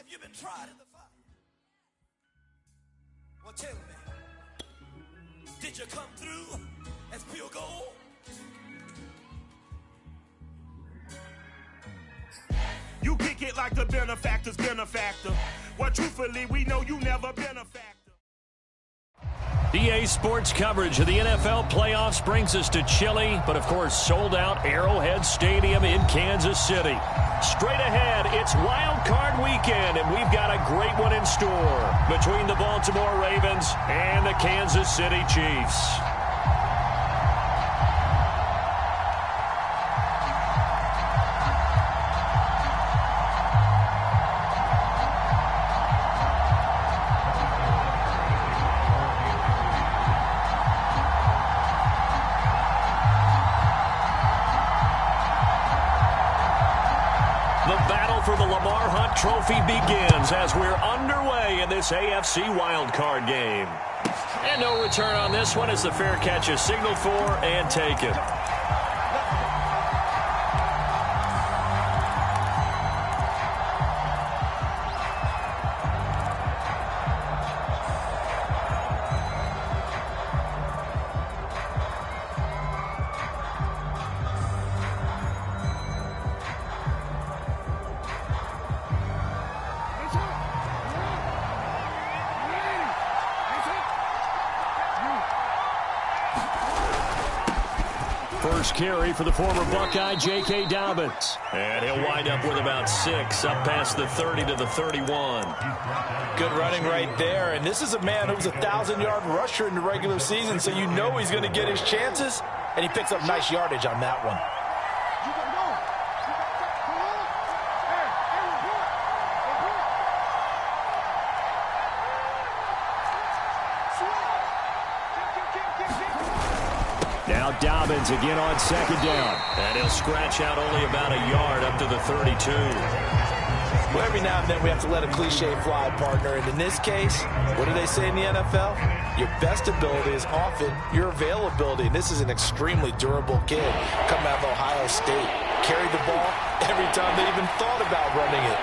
Have you been tried in the fire? Well, tell me, did you come through as pure gold? You kick it like the benefactor's benefactor. Well, truthfully, we know you never been a factor. EA Sports coverage of the NFL playoffs brings us to chilly, but of course sold out Arrowhead Stadium in Kansas City. Straight ahead, it's Wild Card Weekend, and we've got a great one in store between the Baltimore Ravens and the Kansas City Chiefs. Trophy begins as we're underway in this AFC wildcard game. And no return on this one as the fair catch is signaled for and taken. First carry for the former Buckeye, J.K. Dobbins. And he'll wind up with about 6, up past the 30 to the 31. Good running right there. And this is a man who was a 1,000-yard rusher in the regular season, so you know he's going to get his chances. And he picks up nice yardage on that one. Dobbins again on second down. And he'll scratch out only about a yard up to the 32. Well, every now and then we have to let a cliche fly, partner. And in this case, what do they say in the NFL? Your best ability is often your availability. And this is an extremely durable kid coming out of Ohio State. Carried the ball every time they even thought about running it.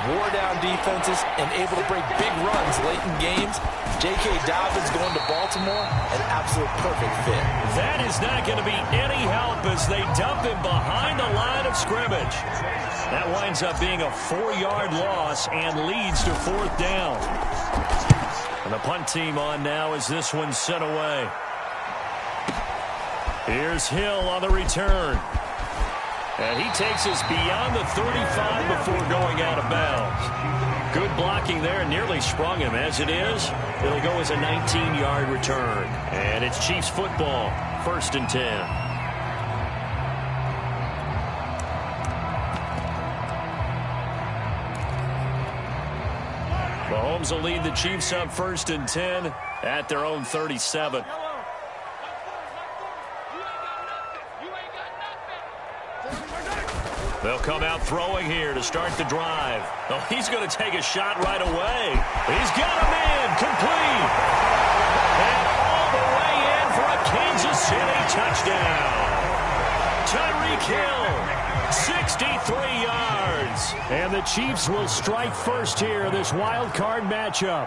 Wore down defenses and able to break big runs late in games. J.K. Dobbins going to Baltimore, an absolute perfect fit. That is not going to be any help as they dump him behind the line of scrimmage. That winds up being a 4-yard loss and leads to 4th down. And the punt team on now as this one's sent away. Here's Hill on the return. And he takes us beyond the 35 before going out of bounds. Good blocking there, nearly sprung him. As it is, it'll go as a 19-yard return. And it's Chiefs football, 1st and 10. Mahomes will lead the Chiefs up 1st and 10 at their own 37. They'll come out throwing here to start the drive. Oh, he's going to take a shot right away. He's got him in, complete. And all the way in for a Kansas City touchdown. Tyreek Hill, 63 yards. And the Chiefs will strike first here in this wild card matchup.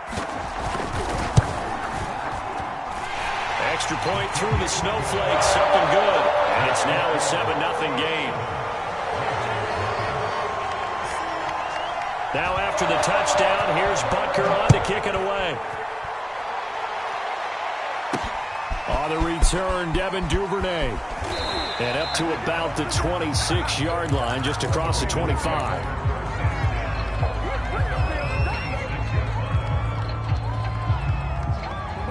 Extra point through the snowflakes, something good. And it's now a 7-0 game. Now after the touchdown, here's Butker on to kick it away. On the return, Devin Duvernay. And up to about the 26-yard line, just across the 25.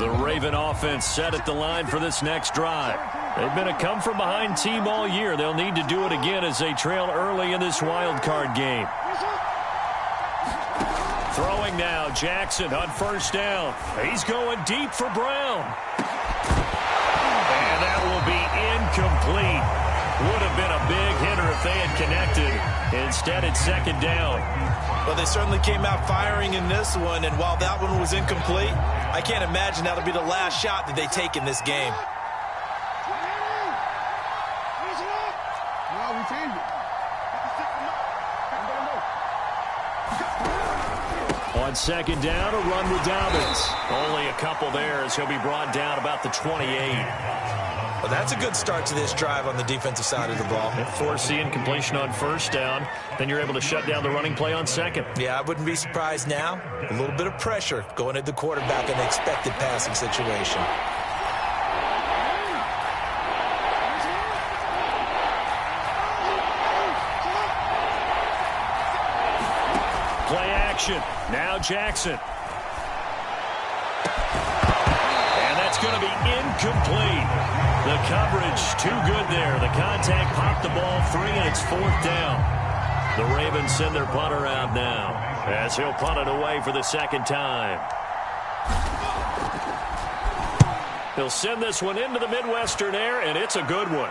The Raven offense set at the line for this next drive. They've been a come-from-behind team all year. They'll need to do it again as they trail early in this wild card game. Throwing now, Jackson on 1st down. He's going deep for Brown. And that will be incomplete. Would have been a big hitter if they had connected. Instead, it's 2nd down. Well, they certainly came out firing in this one, and while that one was incomplete, I can't imagine that'll be the last shot that they take in this game. On second down, a run with Dobbins. Only a couple there as he'll be brought down about the 28. Well, that's a good start to this drive on the defensive side of the ball. Forcing completion on first down. Then you're able to shut down the running play on second. Yeah, I wouldn't be surprised now. A little bit of pressure going at the quarterback in an expected passing situation. Play action. Now Jackson. And that's going to be incomplete. The coverage too good there. The contact popped the ball free, and it's fourth down. The Ravens send their punter out now as he'll punt it away for the second time. He'll send this one into the Midwestern air, and it's a good one.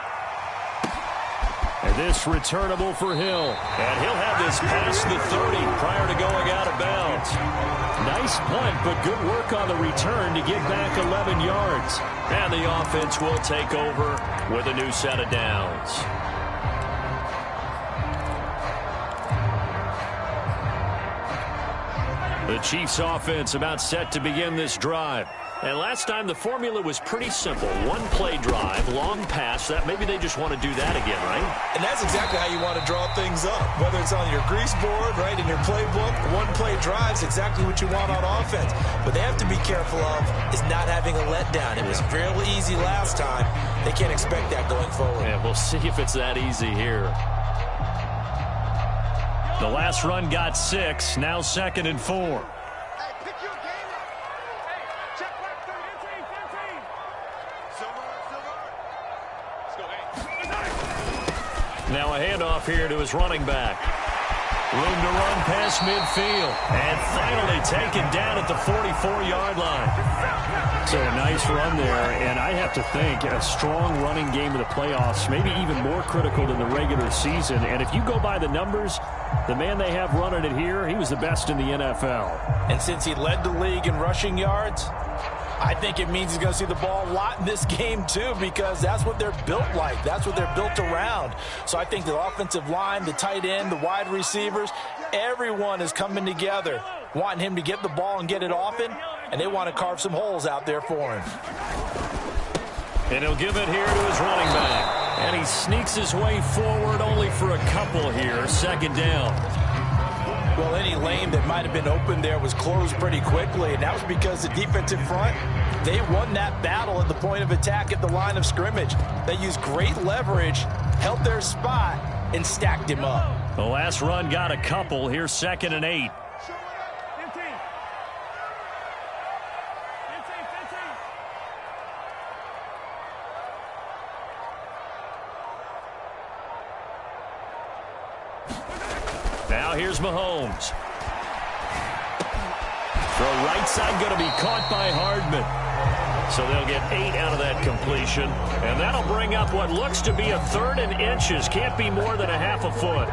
And this returnable for Hill. And he'll have this past the 30 prior to going out of bounds. Nice punt, but good work on the return to get back 11 yards. And the offense will take over with a new set of downs. The Chiefs offense about set to begin this drive. And last time the formula was pretty simple. One play drive, long pass. That maybe they just want to do that again, right? And that's exactly how you want to draw things up. Whether it's on your grease board, right, in your playbook, one play drive is exactly what you want on offense. What they have to be careful of is not having a letdown. It was fairly easy last time. They can't expect that going forward. Yeah, we'll see if it's that easy here. The last run got 6. Now 2nd and 4. Now a handoff here to his running back. Room to run past midfield. And finally taken down at the 44-yard line. So a nice run there, and I have to think a strong running game in the playoffs, maybe even more critical than the regular season. And if you go by the numbers, the man they have running it here, he was the best in the NFL. And since he led the league in rushing yards, I think it means he's going to see the ball a lot in this game, too, because that's what they're built like. That's what they're built around. So I think the offensive line, the tight end, the wide receivers, everyone is coming together, wanting him to get the ball and get it often, and they want to carve some holes out there for him. And he'll give it here to his running back. And he sneaks his way forward only for a couple here. 2nd down. Well, any lane that might have been open there was closed pretty quickly, and that was because the defensive front, they won that battle at the point of attack at the line of scrimmage. They used great leverage, held their spot, and stacked him up. The last run got a couple. Here's 2nd and 8. Now here's Mahomes. Throw right side going to be caught by Hardman. So they'll get 8 out of that completion. And that'll bring up what looks to be a 3rd and inches. Can't be more than a half a foot.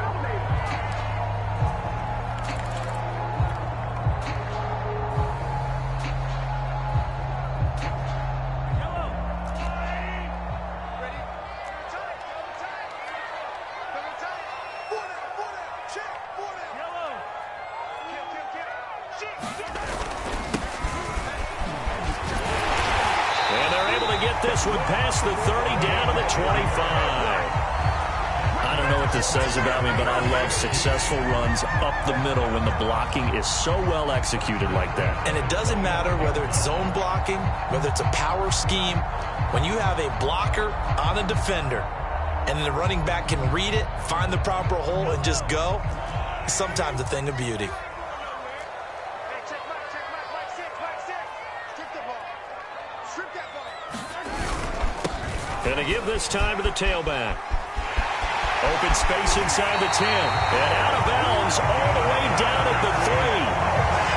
This one past the 30 down to the 25. I don't know what this says about me, but I love successful runs up the middle when the blocking is so well executed like that. And it doesn't matter whether it's zone blocking, whether it's a power scheme. When you have a blocker on a defender and the running back can read it, find the proper hole, and just go, it's sometimes a thing of beauty. Going to give this time to the tailback. Open space inside the 10. And out of bounds all the way down at the 3.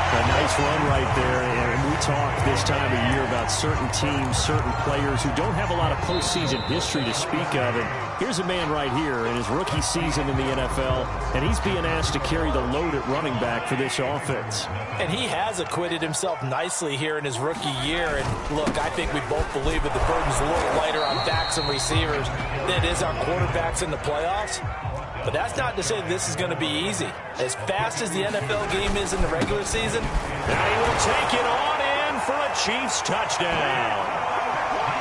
A nice run right there. And we talk this time of year about certain teams, certain players who don't have a lot of postseason history to speak of. And here's a man right here in his rookie season in the NFL, and he's being asked to carry the load at running back for this offense. And he has acquitted himself nicely here in his rookie year. And look, I think we both believe that the burden's a little lighter on backs and receivers than it is on quarterbacks in the playoffs. But that's not to say this is going to be easy. As fast as the NFL game is in the regular season, now he will take it on in for a Chiefs touchdown.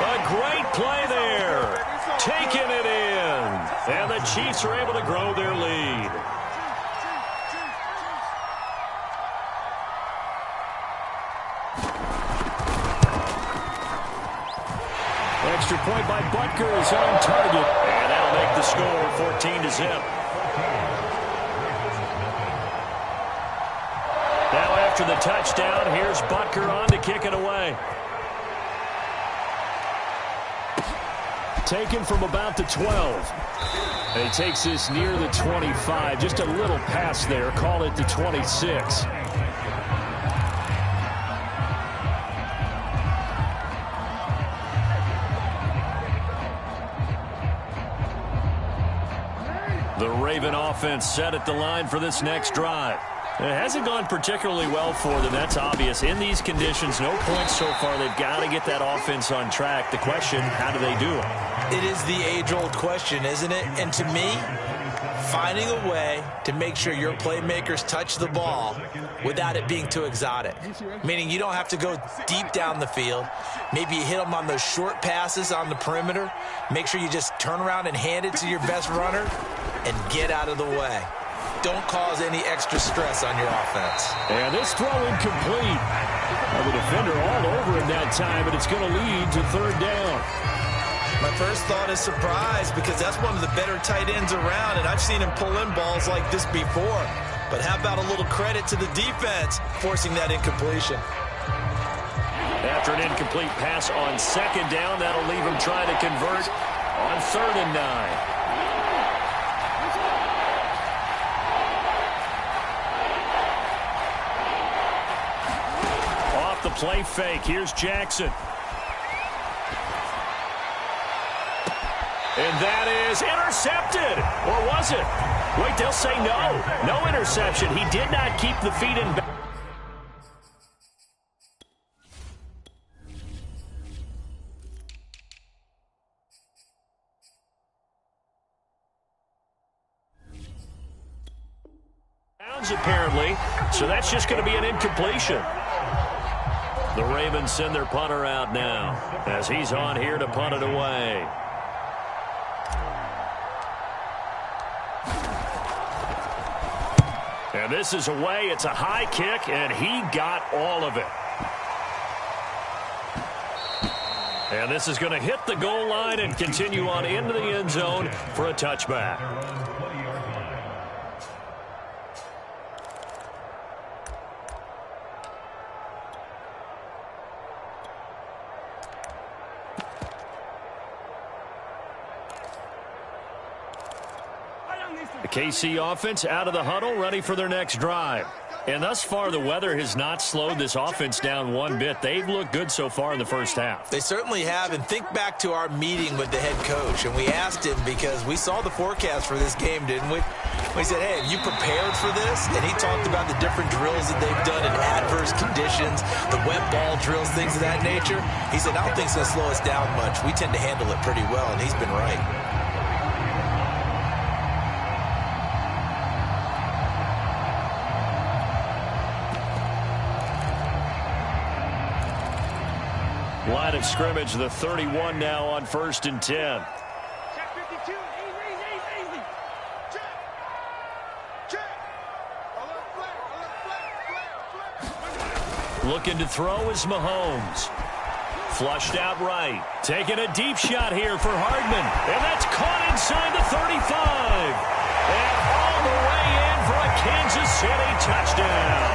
A great play there. Taking it in. And the Chiefs are able to grow their lead. Extra point by Butker is on target. And that'll make the score 14-0. Now after the touchdown, here's Butker on to kick it away. Taken from about the 12. And he takes this near the 25. Just a little pass there. Call it the 26. The Raven offense set at the line for this next drive. It hasn't gone particularly well for them. That's obvious. In these conditions, no points so far. They've got to get that offense on track. The question, how do they do it? It is the age-old question, isn't it? And to me, finding a way to make sure your playmakers touch the ball without it being too exotic. Meaning you don't have to go deep down the field. Maybe you hit them on those short passes on the perimeter. Make sure you just turn around and hand it to your best runner and get out of the way. Don't cause any extra stress on your offense. And this throw incomplete. Well, the defender all over him that time, but it's going to lead to third down. My first thought is surprise, because that's one of the better tight ends around, and I've seen him pull in balls like this before. But how about a little credit to the defense forcing that incompletion? After an incomplete pass on second down, that'll leave him trying to convert on 3rd and 9. The play fake. Here's Jackson. And that is intercepted. Or was it? Wait, they'll say no. No interception. He did not keep the feet in. Apparently. So that's just going to be an incompletion. The Ravens send their punter out now as he's on here to punt it away. And this is away. It's a high kick, and he got all of it. And this is going to hit the goal line and continue on into the end zone for a touchback. The KC offense out of the huddle, ready for their next drive. And thus far, the weather has not slowed this offense down one bit. They've looked good so far in the first half. They certainly have. And think back to our meeting with the head coach. And we asked him, because we saw the forecast for this game, didn't we? We said, hey, have you prepared for this? And he talked about the different drills that they've done in adverse conditions, the wet ball drills, things of that nature. He said, I don't think it's going to slow us down much. We tend to handle it pretty well, and he's been right. Line of scrimmage, the 31 now on 1st and 10. Check 52. Easy. Check. Looking to throw is Mahomes. Flushed out right. Taking a deep shot here for Hardman. And that's caught inside the 35. And all the way in for a Kansas City touchdown.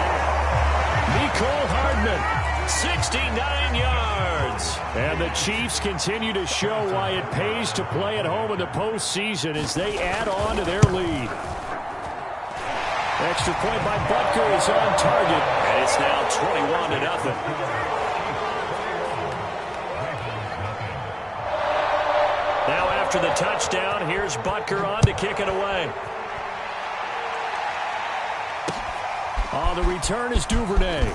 Mecole Hardman. 69 yards. And the Chiefs continue to show why it pays to play at home in the postseason as they add on to their lead. Extra point by Butker is on target. And it's now 21-0. Now after the touchdown, here's Butker on to kick it away. On the return is Duvernay.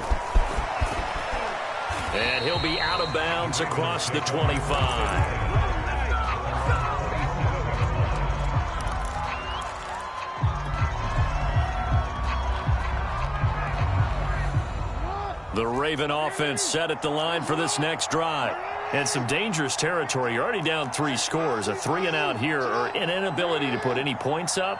And he'll be out of bounds across the 25. The Raven offense set at the line for this next drive. And some dangerous territory. You're already down 3 scores. A 3-and-out here or an inability to put any points up.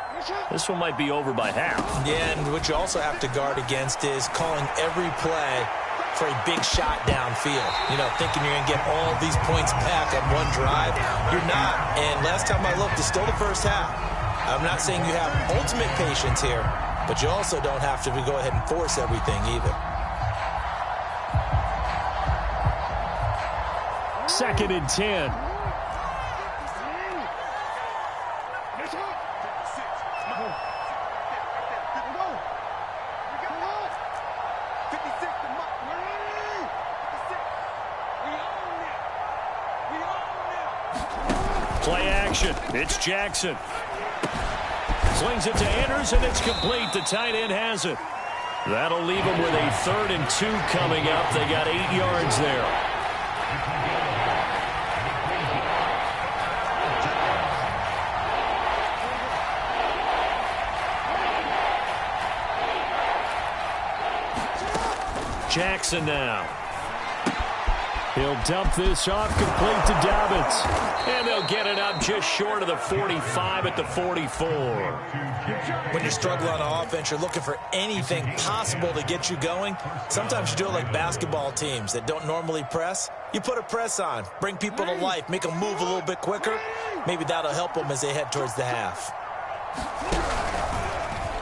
This one might be over by half. Yeah, and what you also have to guard against is calling every play for a big shot downfield. You know, thinking you're going to get all these points back on one drive. You're not. And last time I looked, it's still the first half. I'm not saying you have ultimate patience here, but you also don't have to go ahead and force everything either. 2nd and 10. Play action. It's Jackson. Slings it to Anders, and it's complete. The tight end has it. That'll leave them with a 3rd and 2 coming up. They got 8 yards there. Jackson now. He'll dump this off, complete to Dobbins. And they'll get it up just short of the 45 at the 44. When you struggle on offense, you're looking for anything possible to get you going. Sometimes you do it like basketball teams that don't normally press. You put a press on, bring people to life, make them move a little bit quicker. Maybe that'll help them as they head towards the half.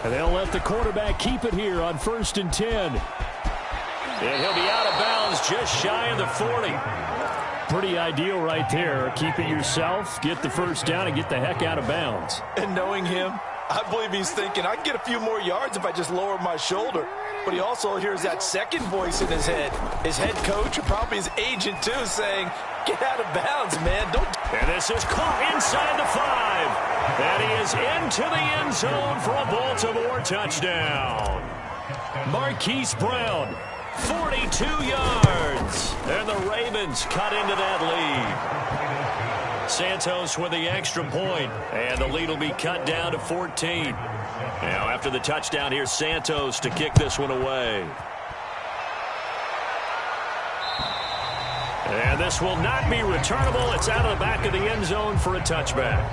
And they'll let the quarterback keep it here on 1st and 10. And he'll be out of bounds just shy of the 40. Pretty ideal right there. Keep it yourself, get the first down, and get the heck out of bounds. And knowing him, I believe he's thinking, I can get a few more yards if I just lower my shoulder. But he also hears that second voice in his head. His head coach, or probably his agent too, saying, get out of bounds, man. Don't. And this is caught inside the 5. And he is into the end zone for a Baltimore touchdown. Marquise Brown. 42 yards, and the Ravens cut into that lead. Santos with the extra point, and the lead will be cut down to 14. Now after the touchdown, here's Santos to kick this one away. And this will not be returnable. It's out of the back of the end zone for a touchback.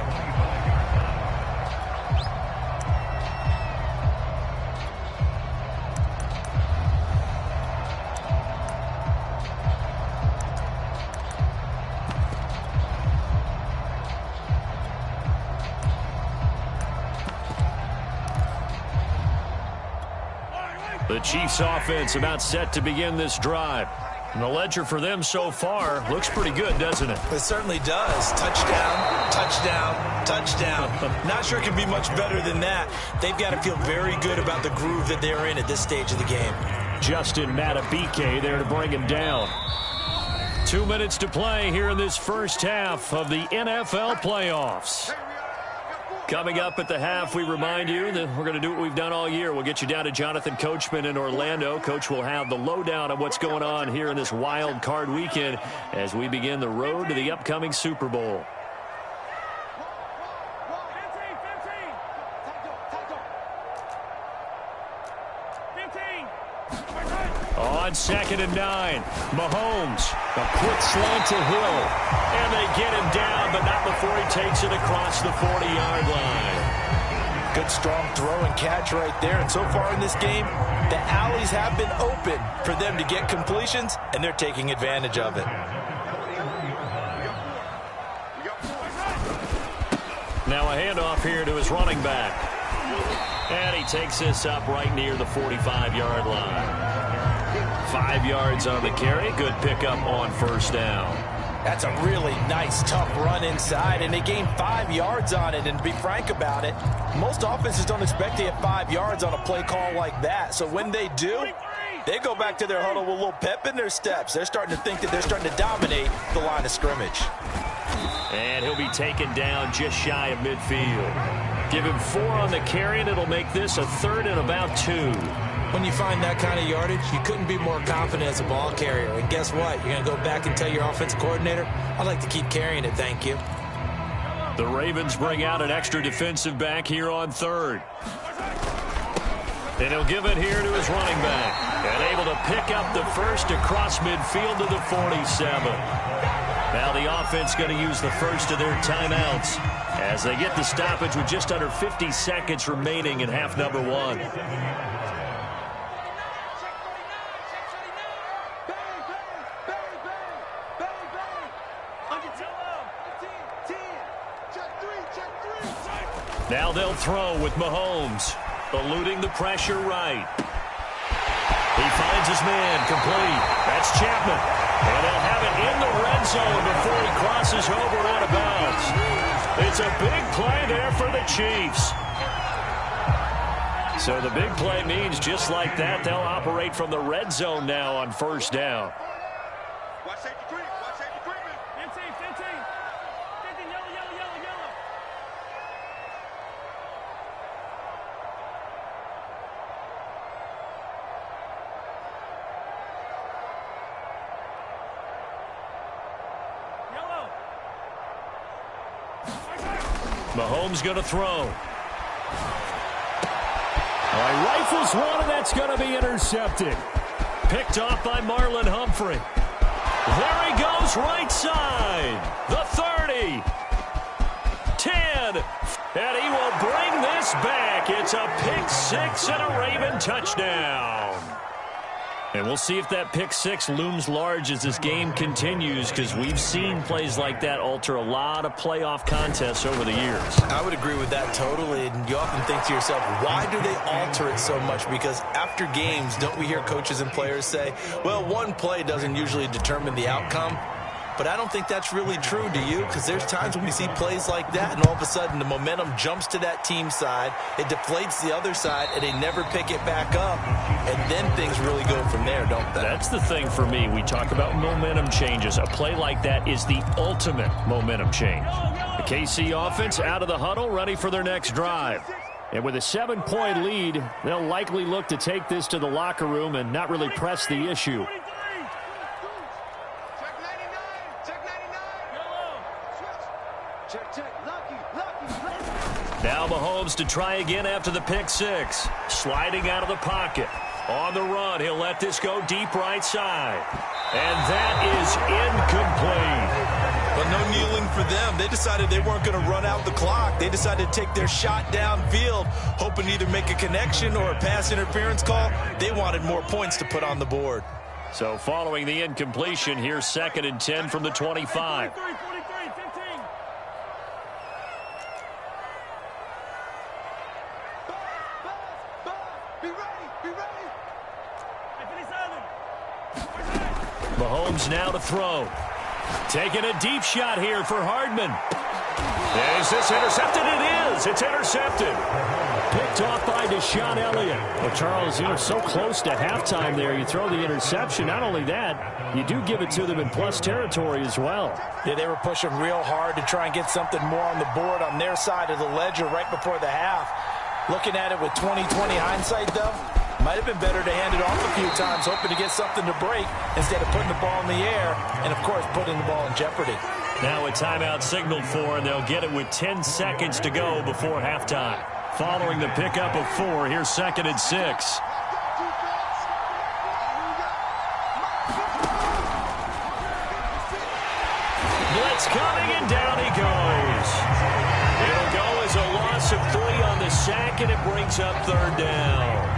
The Chiefs offense about set to begin this drive. And the ledger for them so far looks pretty good, doesn't it? It certainly does. Touchdown, touchdown, touchdown. Not sure it can be much better than that. They've got to feel very good about the groove that they're in at this stage of the game. Justin Matabike there to bring him down. 2 minutes to play here in this first half of the NFL playoffs. Coming up at the half, we remind you that we're going to do what we've done all year. We'll get you down to Jonathan Coachman in Orlando. Coach will have the lowdown of what's going on here in this wild card weekend as we begin the road to the upcoming Super Bowl. On 2nd and 9, Mahomes, a quick slant to Hill, and they get him down, but not before he takes it across the 40-yard line. Good strong throw and catch right there, and so far in this game, the alleys have been open for them to get completions, and they're taking advantage of it. Now a handoff here to his running back, and he takes this up right near the 45-yard line. 5 yards on the carry. Good pickup on first down. That's a really nice, tough run inside, and they gained 5 yards on it. And to be frank about it, most offenses don't expect to get 5 yards on a play call like that. So when they do, they go back to their huddle with a little pep in their steps. They're starting to think that they're starting to dominate the line of scrimmage. And he'll be taken down just shy of midfield. Give him 4 on the carry, and it'll make this a 3rd and about 2. When you find that kind of yardage, you couldn't be more confident as a ball carrier. And guess what? You're going to go back and tell your offensive coordinator, I'd like to keep carrying it, thank you. The Ravens bring out an extra defensive back here on 3rd. And he'll give it here to his running back. And able to pick up the first across midfield to the 47. Now the offense going to use the first of their timeouts as they get the stoppage with just under 50 seconds remaining in half number 1. Now they'll throw with Mahomes, eluding the pressure right. He finds his man, complete. That's Chapman. And they'll have it in the red zone before he crosses over out of bounds. It's a big play there for the Chiefs. So the big play means just like that, they'll operate from the red zone now on first down. Watch safety creep. Watch safety creeping. 15, yellow. Mahomes going to throw. All right, rifles one, and that's going to be intercepted. Picked off by Marlon Humphrey. There he goes, right side. The 30. 10. And he will bring this back. It's a pick six and a Raven touchdown. And we'll see if that pick six looms large as this game continues, because we've seen plays like that alter a lot of playoff contests over the years. I would agree with that totally. And you often think to yourself, why do they alter it so much? Because after games, don't we hear coaches and players say, well, one play doesn't usually determine the outcome? But I don't think that's really true, do you? Because there's times when we see plays like that, and all of a sudden the momentum jumps to that team side, it deflates the other side, and they never pick it back up. And then things really go from there, don't they? That's the thing for me. We talk about momentum changes. A play like that is the ultimate momentum change. The KC offense out of the huddle, ready for their next drive. And with a 7-point lead, they'll likely look to take this to the locker room and not really press the issue. Now Mahomes to try again after the pick six. Sliding out of the pocket. On the run, he'll let this go deep right side. And that is incomplete. But no kneeling for them. They decided they weren't going to run out the clock. They decided to take their shot downfield, hoping to either make a connection or a pass interference call. They wanted more points to put on the board. So following the incompletion, here's 2nd and 10 from the 25. Mahomes now to throw. Taking a deep shot here for Hardman. Is this intercepted? It is. It's intercepted. Picked off by Deshaun Elliott. Well, Charles, so close to halftime there. You throw the interception. Not only that, you do give it to them in plus territory as well. Yeah, they were pushing real hard to try and get something more on the board on their side of the ledger right before the half. Looking at it with 20/20 hindsight, though, might have been better to hand it off a few times, hoping to get something to break instead of putting the ball in the air and, of course, putting the ball in jeopardy. Now a timeout signaled for, and they'll get it with 10 seconds to go before halftime. Following the pickup of 4, here's 2nd and 6. Blitz coming, and down he goes. It'll go as a loss of 3 on the sack, and it brings up 3rd down.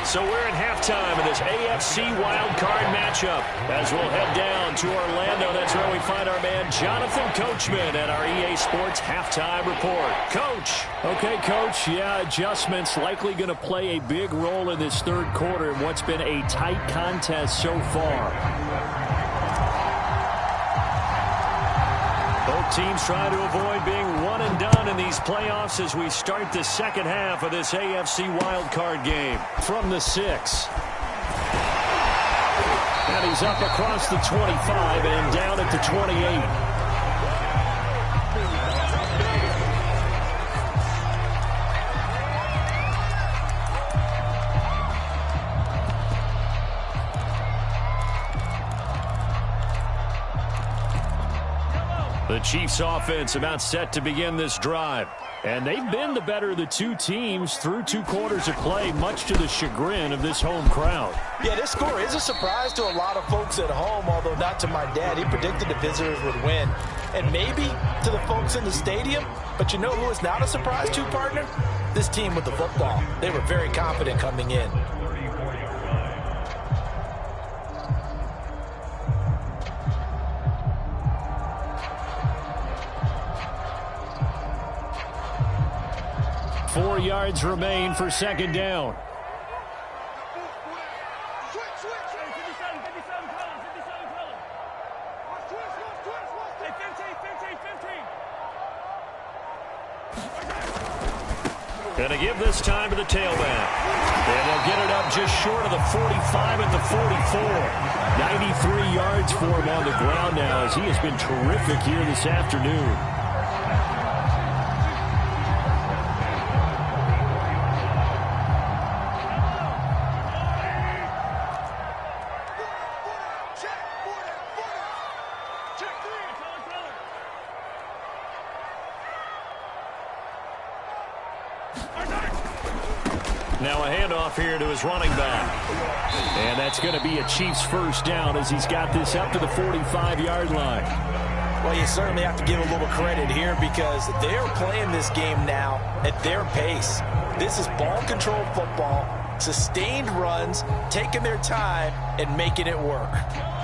So we're in halftime of this AFC wildcard matchup. As we'll head down to Orlando, that's where we find our man Jonathan Coachman at our EA Sports Halftime Report. Coach. Okay, Coach, adjustments likely going to play a big role in this 3rd quarter in what's been a tight contest so far. Both teams trying to avoid being one and done in these playoffs as we start the 2nd half of this AFC wildcard game. From the 6. And he's up across the 25 and down at the 28. The Chiefs offense about set to begin this drive. And they've been the better of the two teams through 2 quarters of play, much to the chagrin of this home crowd. Yeah, this score is a surprise to a lot of folks at home, although not to my dad. He predicted the visitors would win. And maybe to the folks in the stadium. But you know who is not a surprise to, partner? This team with the football. They were very confident coming in. Four yards remain for second down. Going to give this time to the tailback. And they'll get it up just short of the 45 at the 44. 93 yards for him on the ground now as he has been terrific here this afternoon. Now a handoff here to his running back. And that's going to be a Chiefs first down as he's got this up to the 45-yard line. Well, you certainly have to give a little credit here because they're playing this game now at their pace. This is ball control football, sustained runs, taking their time and making it work.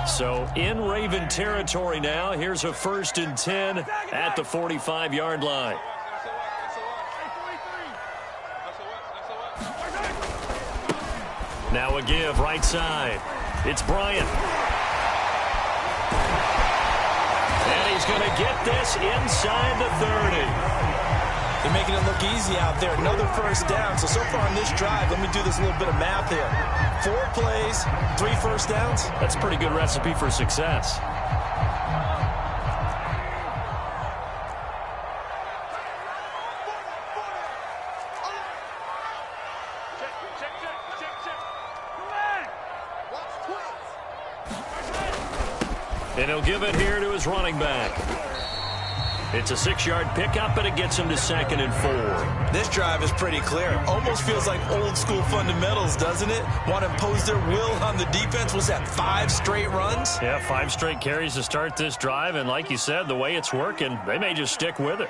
So in Raven territory now, here's a 1st and 10 at the 45-yard line. Now a give right side. It's Bryant. And he's going to get this inside the 30. They're making it look easy out there. Another first down. So far on this drive, let me do this little bit of math here. 4 plays, 3 first downs. That's a pretty good recipe for success. And he'll give it here to his running back. It's a 6-yard pickup, and it gets him to 2nd and 4. This drive is pretty clear. Almost feels like old school fundamentals, doesn't it? Want to impose their will on the defense. Was that 5 straight runs? Yeah, 5 straight carries to start this drive. And like you said, the way it's working, they may just stick with it.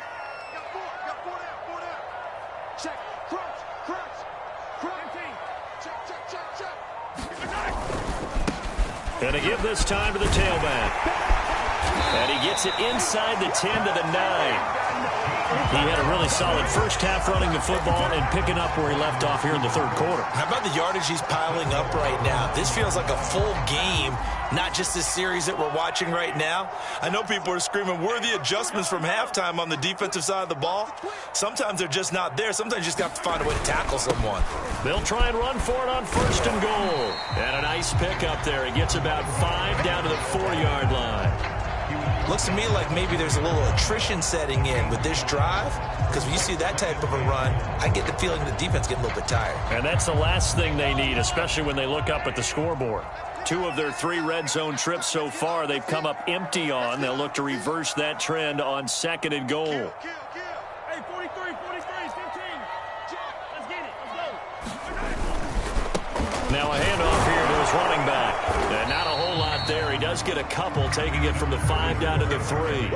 And to give this time to the tailback. And he gets it inside the 10 to the 9. He had a really solid first half running the football and picking up where he left off here in the 3rd quarter. How about the yardage he's piling up right now? This feels like a full game, not just this series that we're watching right now. I know people are screaming, where are the adjustments from halftime on the defensive side of the ball? Sometimes they're just not there. Sometimes you just have to find a way to tackle someone. They'll try and run for it on 1st and goal. And a nice pick up there. He gets about 5 down to the 4-yard line. Looks to me like maybe there's a little attrition setting in with this drive, because when you see that type of a run, I get the feeling the defense getting a little bit tired. And that's the last thing they need, especially when they look up at the scoreboard. 2 of their 3 red zone trips so far they've come up empty on. They'll look to reverse that trend on 2nd and goal. Hey, 43, 15. Let's get it. Let's go. Now a handoff here to his running back. And not a whole lot there. He does get a couple, taking it from the 5 down to the 3. I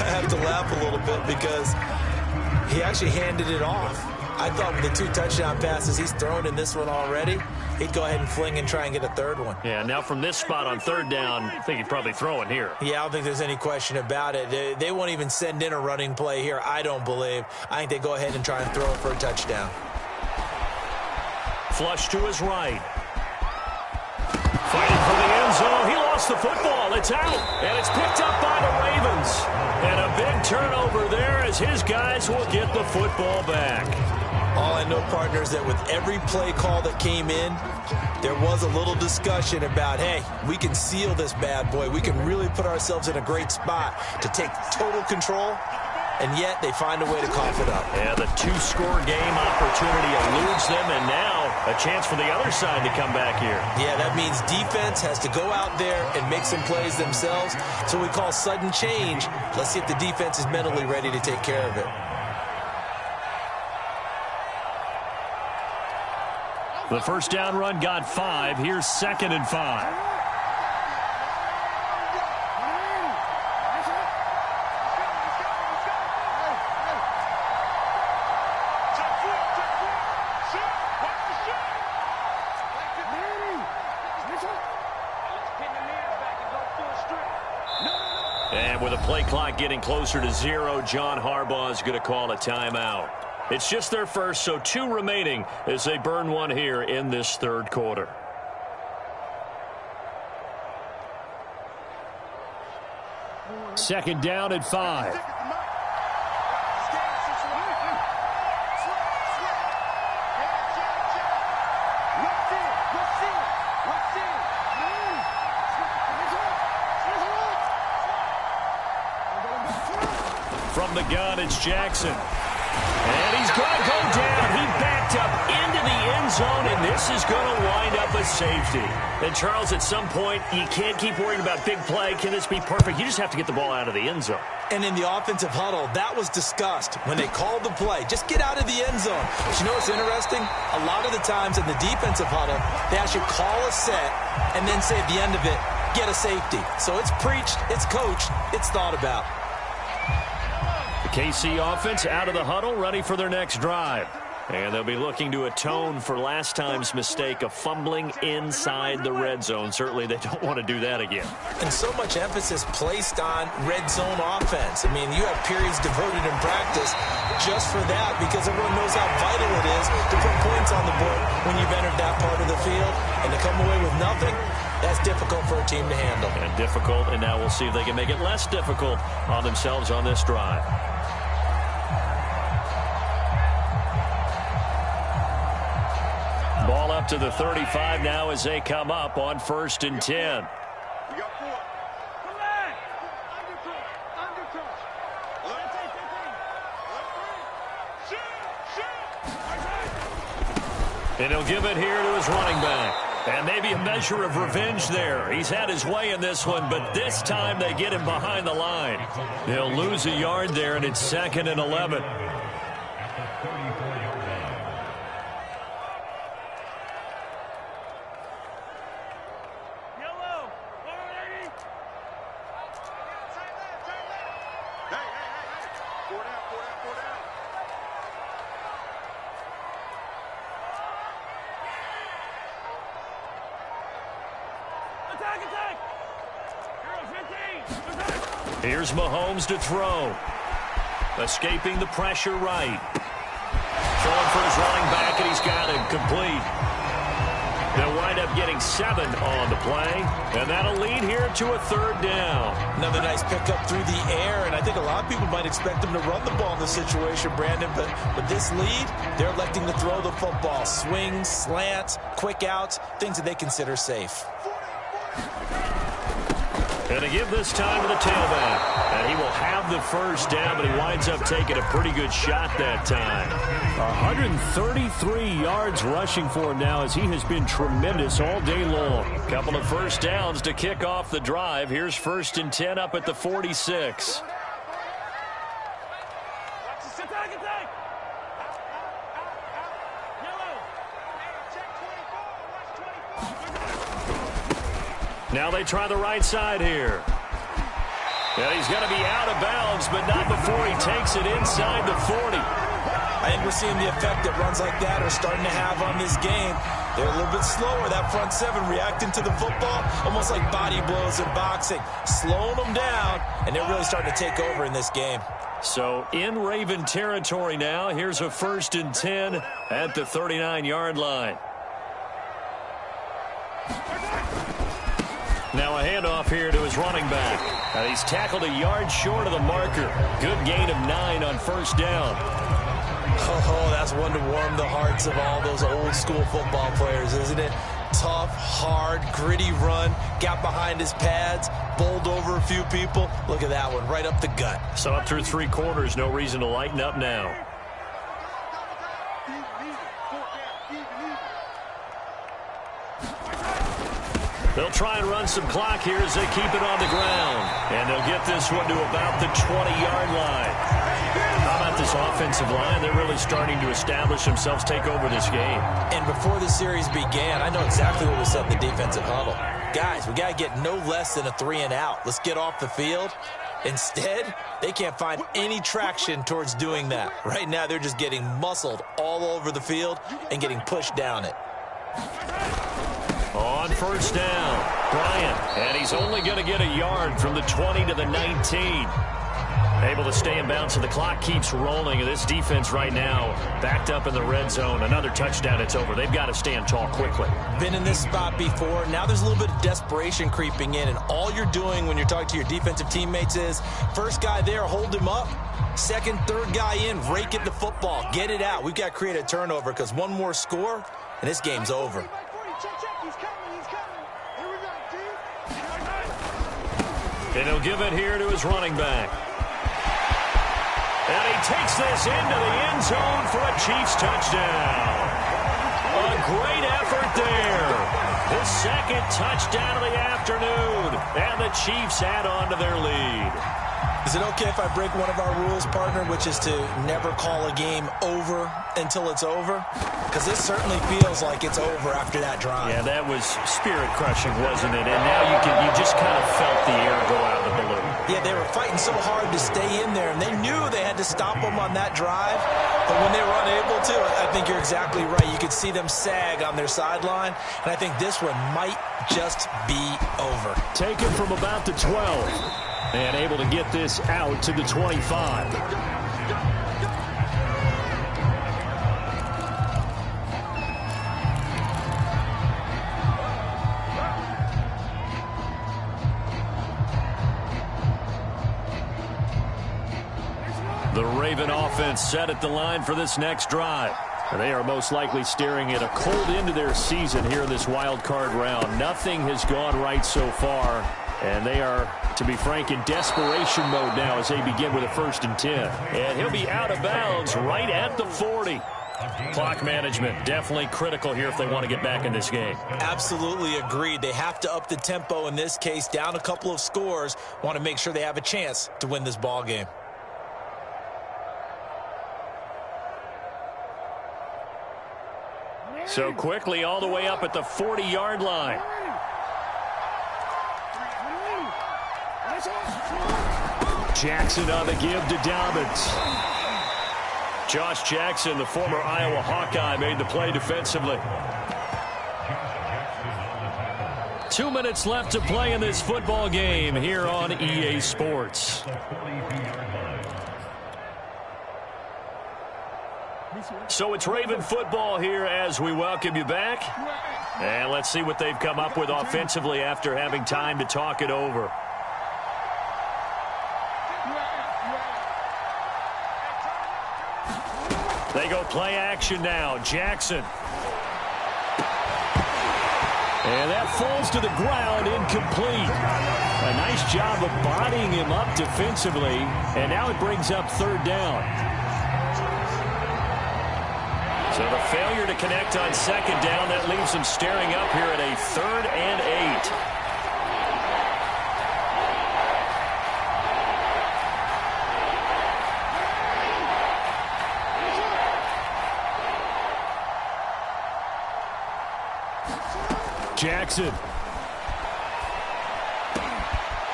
have to laugh a little bit because he actually handed it off. I thought with the 2 touchdown passes he's thrown in this one already, he'd go ahead and fling and try and get a 3rd one. Yeah, now from this spot on 3rd down, I think he'd probably throw it here. Yeah, I don't think there's any question about it. They won't even send in a running play here, I don't believe. I think they go ahead and try and throw it for a touchdown. Flush to his right. Fighting for the end zone. He lost the football. It's out. And it's picked up by the Ravens. And a big turnover there as his guys will get the football back. All I know, partner, is that with every play call that came in, there was a little discussion about, hey, we can seal this bad boy. We can really put ourselves in a great spot to take total control and yet they find a way to cough it up. Yeah, the two-score game opportunity eludes them, and now a chance for the other side to come back here. Yeah, that means defense has to go out there and make some plays themselves. So we call sudden change. Let's see if the defense is mentally ready to take care of it. The first down run got 5. Here's 2nd and 5. And with a play clock getting closer to 0, John Harbaugh is going to call a timeout. It's just their first, so 2 remaining as they burn one here in this third quarter. Second down at 5. From the gun, it's Jackson. And he's going to go down. He backed up into the end zone, and this is going to wind up a safety. And, Charles, at some point, you can't keep worrying about big play. Can this be perfect? You just have to get the ball out of the end zone. And in the offensive huddle, that was discussed when they called the play. Just get out of the end zone. But you know what's interesting? A lot of the times in the defensive huddle, they actually call a set and then say at the end of it, get a safety. So it's preached, it's coached, it's thought about. KC offense out of the huddle, ready for their next drive. And they'll be looking to atone for last time's mistake of fumbling inside the red zone. Certainly they don't want to do that again. And so much emphasis placed on red zone offense. I mean, you have periods devoted in practice just for that because everyone knows how vital it is to put points on the board when you've entered that part of the field. And to come away with nothing, that's difficult for a team to handle. And difficult, and now we'll see if they can make it less difficult on themselves on this drive. Ball up to the 35 now as they come up on 1st and 10. We got 4. Come back. And he'll give it here to his running back. And maybe a measure of revenge there. He's had his way in this one, but this time they get him behind the line. They'll lose a yard there, and it's 2nd and 11. Here's Mahomes to throw. Escaping the pressure right. Throwing for his running back, and he's got him complete. They'll wind up getting 7 on the play, and that'll lead here to a 3rd down. Another nice pickup through the air, and I think a lot of people might expect them to run the ball in this situation, Brandon, but with this lead, they're electing to throw the football. Swings, slants, quick outs, things that they consider safe. And they give this time to the tailback. And he will have the first down, but he winds up taking a pretty good shot that time. 133 yards rushing for him now as he has been tremendous all day long. Couple of first downs to kick off the drive. Here's 1st and 10 up at the 46. Now they try the right side here. And he's going to be out of bounds, but not before he takes it inside the 40. I think we're seeing the effect that runs like that are starting to have on this game. They're a little bit slower, that front 7 reacting to the football, almost like body blows in boxing, slowing them down, and they're really starting to take over in this game. So in Raven territory now, here's a 1st and 10 at the 39-yard line. Now a handoff here to his running back. And he's tackled a yard short of the marker. Good gain of 9 on 1st down. Oh, that's one to warm the hearts of all those old school football players, isn't it? Tough, hard, gritty run, got behind his pads, bowled over a few people. Look at that one, right up the gut. So up through 3 quarters, no reason to lighten up now. They'll try and run some clock here as they keep it on the ground. And they'll get this one to about the 20-yard line. How about this offensive line? They're really starting to establish themselves, take over this game. And before the series began, I know exactly what was said in the defensive huddle. Guys, we got to get no less than a 3-and-out. Let's get off the field. Instead, they can't find any traction towards doing that. Right now, they're just getting muscled all over the field and getting pushed down it. On first down, Bryant, and he's only going to get a yard from the 20 to the 19. Able to stay in bounds, and the clock keeps rolling. And this defense right now backed up in the red zone. Another touchdown, it's over. They've got to stand tall quickly. Been in this spot before. Now there's a little bit of desperation creeping in, and all you're doing when you're talking to your defensive teammates is first guy there, hold him up. Second, third guy in, rake at the football. Get it out. We've got to create a turnover because one more score, and this game's over. And he'll give it here to his running back. And he takes this into the end zone for a Chiefs touchdown. A great effort there. The second touchdown of the afternoon. And the Chiefs add on to their lead. Is it okay if I break one of our rules, partner, which is to never call a game over until it's over? Because this certainly feels like it's over after that drive. Yeah, that was spirit-crushing, wasn't it? And now you just kind of felt the air go out of the balloon. Yeah, they were fighting so hard to stay in there, and they knew they had to stop them on that drive. But when they were unable to, I think you're exactly right. You could see them sag on their sideline, and I think this one might just be over. Taken from about the 12. And able to get this out to the 25. The Raven offense set at the line for this next drive. They are most likely staring at a cold end to their season here in this wild card round. Nothing has gone right so far. And they are, to be frank, in desperation mode now as they begin with a 1st and 10. And he'll be out of bounds right at the 40. Clock management definitely critical here if they want to get back in this game. Absolutely agreed. They have to up the tempo in this case, down a couple of scores. Want to make sure they have a chance to win this ball game. So quickly all the way up at the 40-yard line. Jackson on the give to Dobbins. Josh Jackson, the former Iowa Hawkeye, made the play defensively. 2 minutes left to play in this football game here on EA Sports. So it's Raven football here as we welcome you back. And let's see what they've come up with offensively after having time to talk it over. They go play action now. Jackson. And that falls to the ground, incomplete. A nice job of bodying him up defensively. And now it brings up 3rd down. So the failure to connect on 2nd down, that leaves them staring up here at a 3rd and 8. Jackson.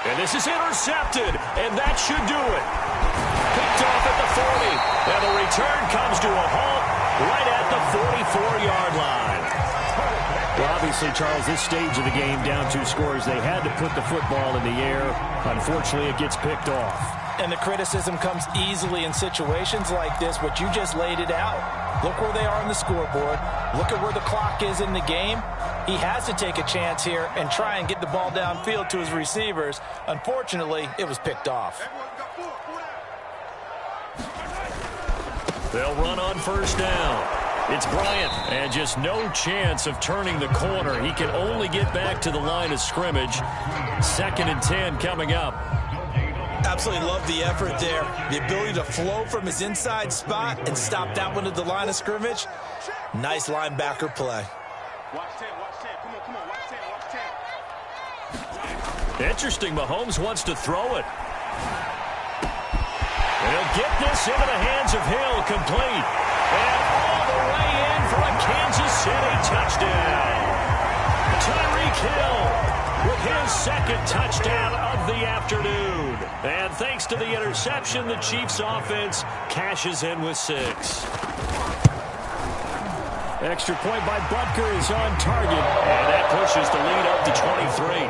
And this is intercepted, and that should do it. Picked off at the 40, and the return comes to a halt right at the 44-yard line. Well, obviously, Charles, this stage of the game, down 2 scores, they had to put the football in the air. Unfortunately, it gets picked off. And the criticism comes easily in situations like this, but you just laid it out. Look where they are on the scoreboard. Look at where the clock is in the game. He has to take a chance here and try and get the ball downfield to his receivers. Unfortunately, it was picked off. They'll run on 1st down. It's Bryant, and just no chance of turning the corner. He can only get back to the line of scrimmage. 2nd and 10 coming up. Absolutely love the effort there. The ability to flow from his inside spot and stop that one at the line of scrimmage. Nice linebacker play. Watch 10, watch 10. Come on, watch 10, watch 10. Interesting, Mahomes wants to throw it. And he'll get this into the hands of Hill, complete. And all the way in for a Kansas City touchdown. Tyreek Hill with his 2nd touchdown of the afternoon. And thanks to the interception, the Chiefs offense cashes in with 6. Extra point by Butker is on target. And that pushes the lead up to 23.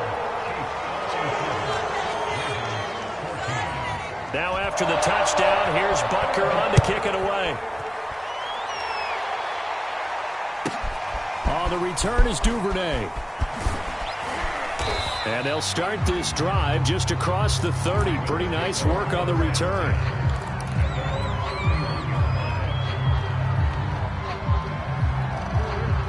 Now after the touchdown, here's Butker on to kick it away. On the return is Duvernay. And they'll start this drive just across the 30. Pretty nice work on the return.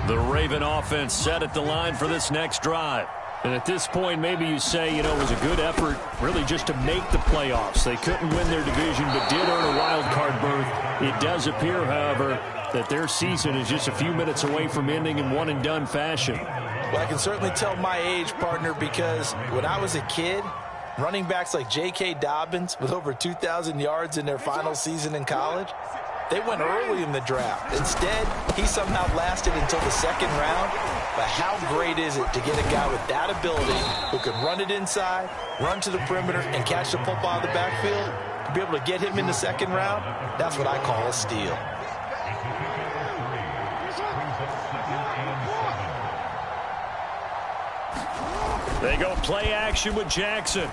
The Raven offense set at the line for this next drive. And at this point, maybe you say, it was a good effort really just to make the playoffs. They couldn't win their division, but did earn a wild card berth. It does appear, however, that their season is just a few minutes away from ending in one-and-done fashion. Well, I can certainly tell my age, partner, because when I was a kid, running backs like J.K. Dobbins with over 2,000 yards in their final season in college, they went early in the draft. Instead, he somehow lasted until the 2nd round. But how great is it to get a guy with that ability who can run it inside, run to the perimeter, and catch the football out of the backfield? To be able to get him in the 2nd round, that's what I call a steal. They go play action with Jackson.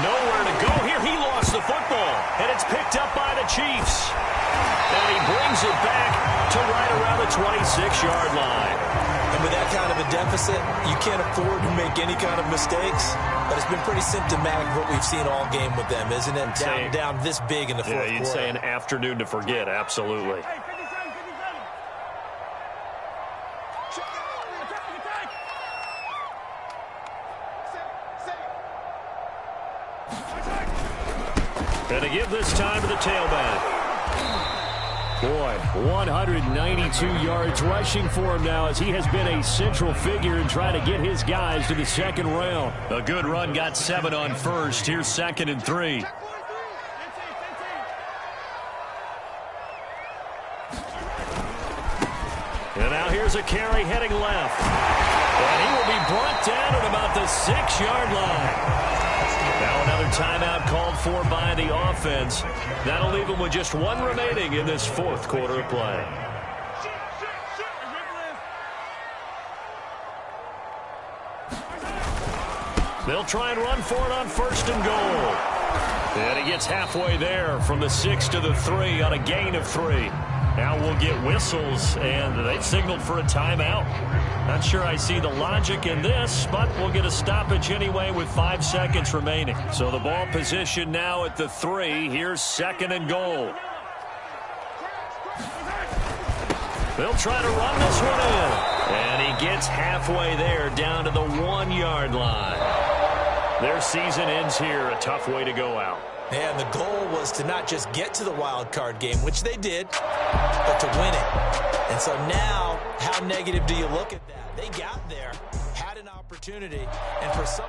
Nowhere to go here. He lost the football, and it's picked up by the Chiefs. And he brings it back to right around the 26-yard line. And with that kind of a deficit, you can't afford to make any kind of mistakes. But it's been pretty symptomatic of what we've seen all game with them, isn't it? Down this big in the fourth quarter. Yeah, you'd say an afternoon to forget, absolutely. And to give this time to the tailback. Boy, 192 yards rushing for him now as he has been a central figure in trying to get his guys to the 2nd round. A good run, got 7 on first. Here's 2nd and 3. And now here's a carry heading left. And he will be brought down at about the 6-yard line. Now another timeout called for by the offense. That'll leave them with just 1 remaining in this 4th quarter of play. They'll try and run for it on 1st and goal. And he gets halfway there from the 6 to the 3 on a gain of 3. Now we'll get whistles, and they've signaled for a timeout. Not sure I see the logic in this, but we'll get a stoppage anyway with 5 seconds remaining. So the ball position now at the 3. Here's 2nd and goal. They'll try to run this one in. And he gets halfway there down to the 1-yard line. Their season ends here. A tough way to go out. And the goal was to not just get to the wild card game, which they did, but to win it. And so now, how negative do you look at that? They got there, had an opportunity, and for some